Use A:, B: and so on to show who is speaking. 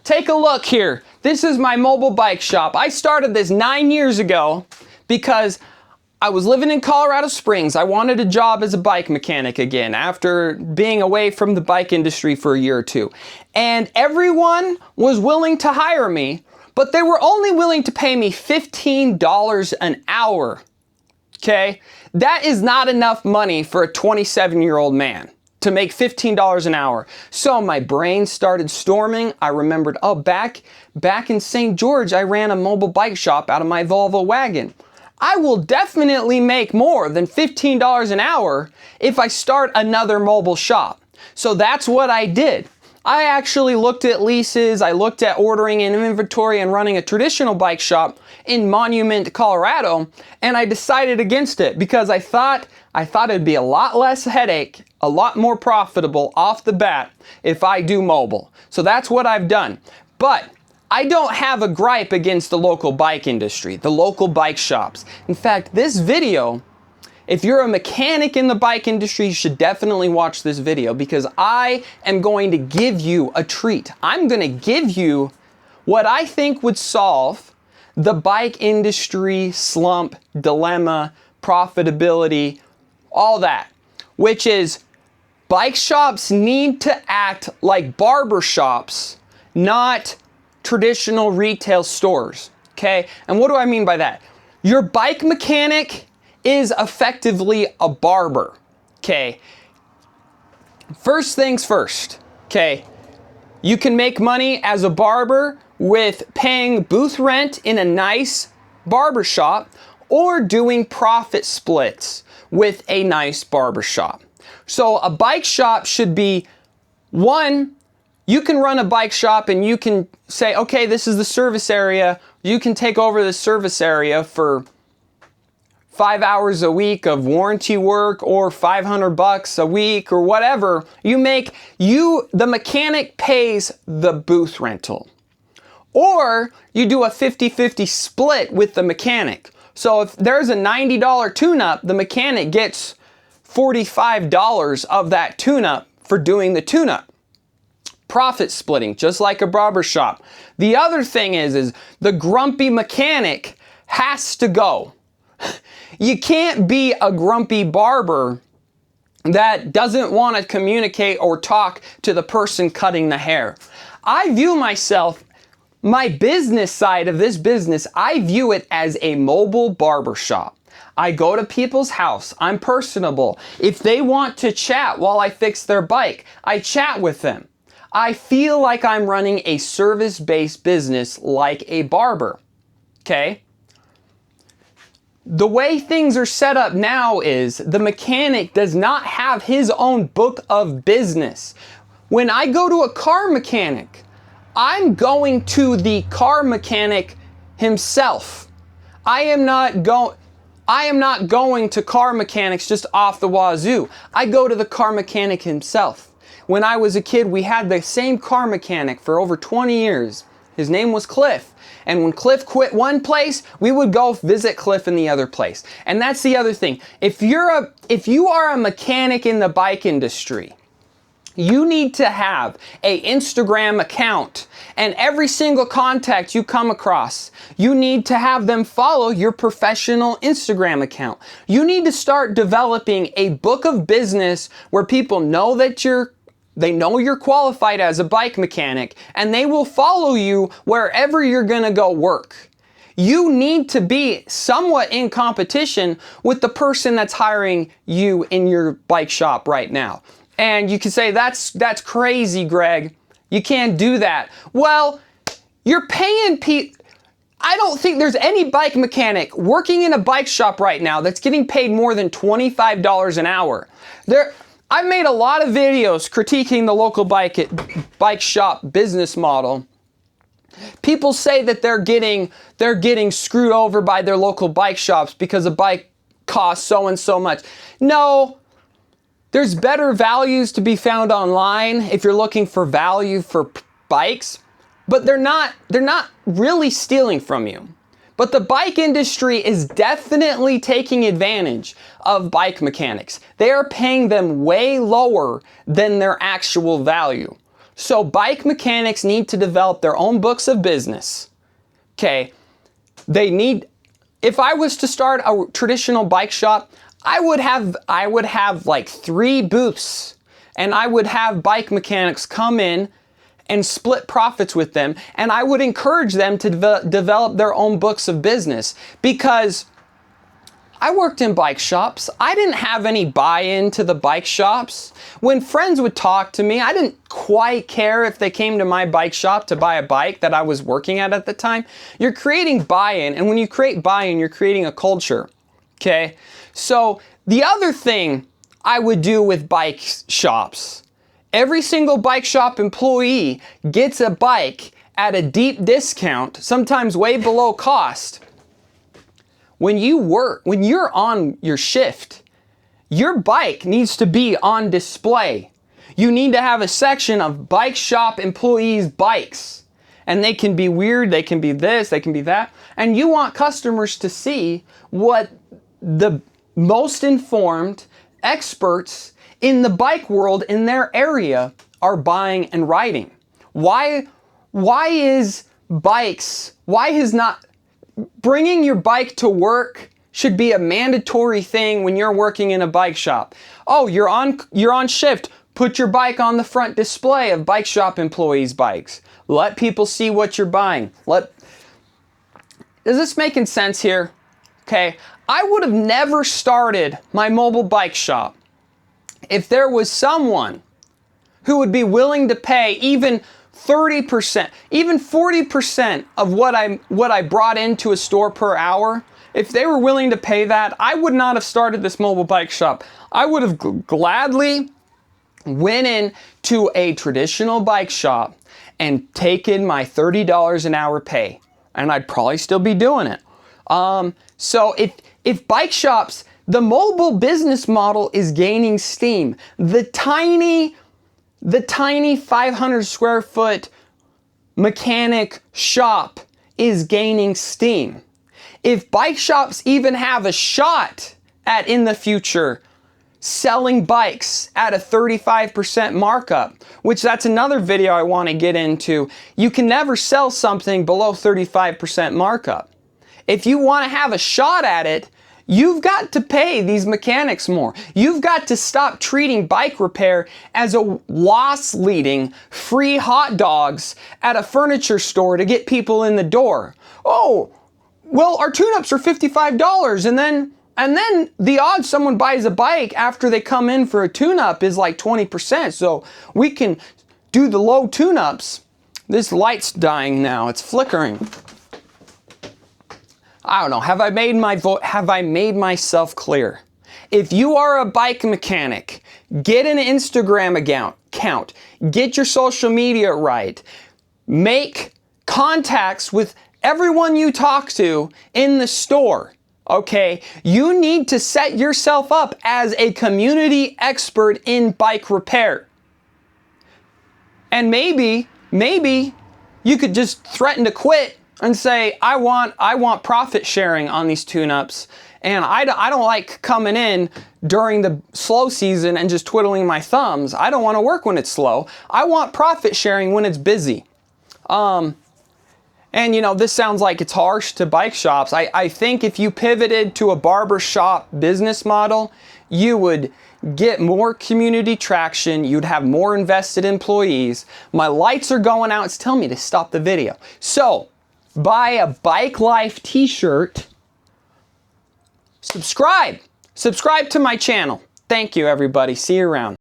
A: take a look here. This is my mobile bike shop. I started this 9 years ago because I was living in Colorado Springs. I wanted a job as a bike mechanic again after being away from the bike industry for a year or two. And everyone was willing to hire me, but they were only willing to pay me $15 an hour. Okay? That is not enough money for a 27-year-old man to make $15 an hour. So my brain started storming. I remembered, oh, back in St. George, I ran a mobile bike shop out of my Volvo wagon. I will definitely make more than $15 an hour if I start another mobile shop. So that's what I did. I actually looked at leases, I looked at ordering an inventory and running a traditional bike shop in Monument, Colorado, and I decided against it because I thought it'd be a lot less headache, a lot more profitable off the bat if I do mobile. So that's what I've done. But I don't have a gripe against the local bike industry, the local bike shops. In fact, this video, if you're a mechanic in the bike industry, you should definitely watch this video because I am going to give you a treat. I'm going to give you what I think would solve the bike industry slump, dilemma, profitability, all that, which is bike shops need to act like barbershops, not traditional retail stores, okay? And what do I mean by that? Your bike mechanic is effectively a barber, okay? First things first, okay? You can make money as a barber with paying booth rent in a nice barbershop or doing profit splits with a nice barbershop. So a bike shop should be, one, you can run a bike shop and you can say, okay, this is the service area. You can take over the service area for 5 hours a week of warranty work or $500 a week or whatever. The mechanic pays the booth rental. Or you do a 50-50 split with the mechanic. So if there's a $90 tune-up, the mechanic gets $45 of that tune-up for doing the tune-up. Profit splitting, just like a barber shop. The other thing is the grumpy mechanic has to go. You can't be a grumpy barber that doesn't want to communicate or talk to the person cutting the hair. I view myself, my business side of this business, I view it as a mobile barber shop. I go to people's house. I'm personable. If they want to chat while I fix their bike, I chat with them. I feel like I'm running a service-based business like a barber, okay? The way things are set up now is the mechanic does not have his own book of business. When I go to a car mechanic, I'm going to the car mechanic himself. I am not going to car mechanics just off the wazoo. I go to the car mechanic himself. When I was a kid, we had the same car mechanic for over 20 years. His name was Cliff. And when Cliff quit one place, we would go visit Cliff in the other place. And that's the other thing. If you are a mechanic in the bike industry, you need to have an Instagram account, and every single contact you come across, you need to have them follow your professional Instagram account. You need to start developing a book of business where people know that they know you're qualified as a bike mechanic, and they will follow you wherever you're gonna go work. You need to be somewhat in competition with the person that's hiring you in your bike shop right now. And you can say, that's crazy, Greg. You can't do that. Well, you're paying people. I don't think there's any bike mechanic working in a bike shop right now that's getting paid more than $25 an hour. I've made a lot of videos critiquing the local bike shop business model. People say that they're getting screwed over by their local bike shops because a bike costs so and so much. No, there's better values to be found online if you're looking for value for bikes, but they're not really stealing from you. But the bike industry is definitely taking advantage of bike mechanics. They are paying them way lower than their actual value. So bike mechanics need to develop their own books of business. Okay, if I was to start a traditional bike shop, I would have like 3 booths, and I would have bike mechanics come in and split profits with them, and I would encourage them to develop their own books of business, because I worked in bike shops. I didn't have any buy-in to the bike shops. When friends would talk to me, I didn't quite care if they came to my bike shop to buy a bike that I was working at the time. You're creating buy-in, and when you create buy-in, you're creating a culture, okay? So the other thing I would do with bike shops, every single bike shop employee gets a bike at a deep discount, sometimes way below cost. When you're on your shift, your bike needs to be on display. You need to have a section of bike shop employees' bikes. And they can be weird, they can be this, they can be that. And you want customers to see what the most informed experts in the bike world in their area are buying and riding. Why is not bringing your bike to work should be a mandatory thing when you're working in a bike shop? Oh, you're on shift. Put your bike on the front display of bike shop employees' bikes. Let people see what you're buying. Is this making sense here? Okay, I would have never started my mobile bike shop if there was someone who would be willing to pay even 30%, even 40% of what I brought into a store per hour. If they were willing to pay that, I would not have started this mobile bike shop. I would have gladly went into a traditional bike shop and taken my $30 an hour pay, and I'd probably still be doing it. So if bike shops, the mobile business model is gaining steam. The tiny 500 square foot mechanic shop is gaining steam. If bike shops even have a shot at, in the future, selling bikes at a 35% markup, which that's another video I want to get into. You can never sell something below 35% markup. If you want to have a shot at it, you've got to pay these mechanics more. You've got to stop treating bike repair as a loss-leading free hot dogs at a furniture store to get people in the door. Oh, well, our tune-ups are $55, and then the odds someone buys a bike after they come in for a tune-up is like 20%. So we can do the low tune-ups. This light's dying now. It's flickering. I don't know. Have I made myself clear? If you are a bike mechanic, get an Instagram account. Get your social media right. Make contacts with everyone you talk to in the store. Okay, you need to set yourself up as a community expert in bike repair. And maybe you could just threaten to quit and say, I want profit sharing on these tune-ups, and I don't like coming in during the slow season and just twiddling my thumbs. I don't want to work when it's slow. I want profit sharing when it's busy. And you know, this sounds like it's harsh to bike shops. I think if you pivoted to a barbershop business model, you would get more community traction. You'd have more invested employees. My lights are going out. It's telling me to stop the video. So, buy a Bike Life t-shirt. Subscribe to my channel. Thank you, everybody. See you around.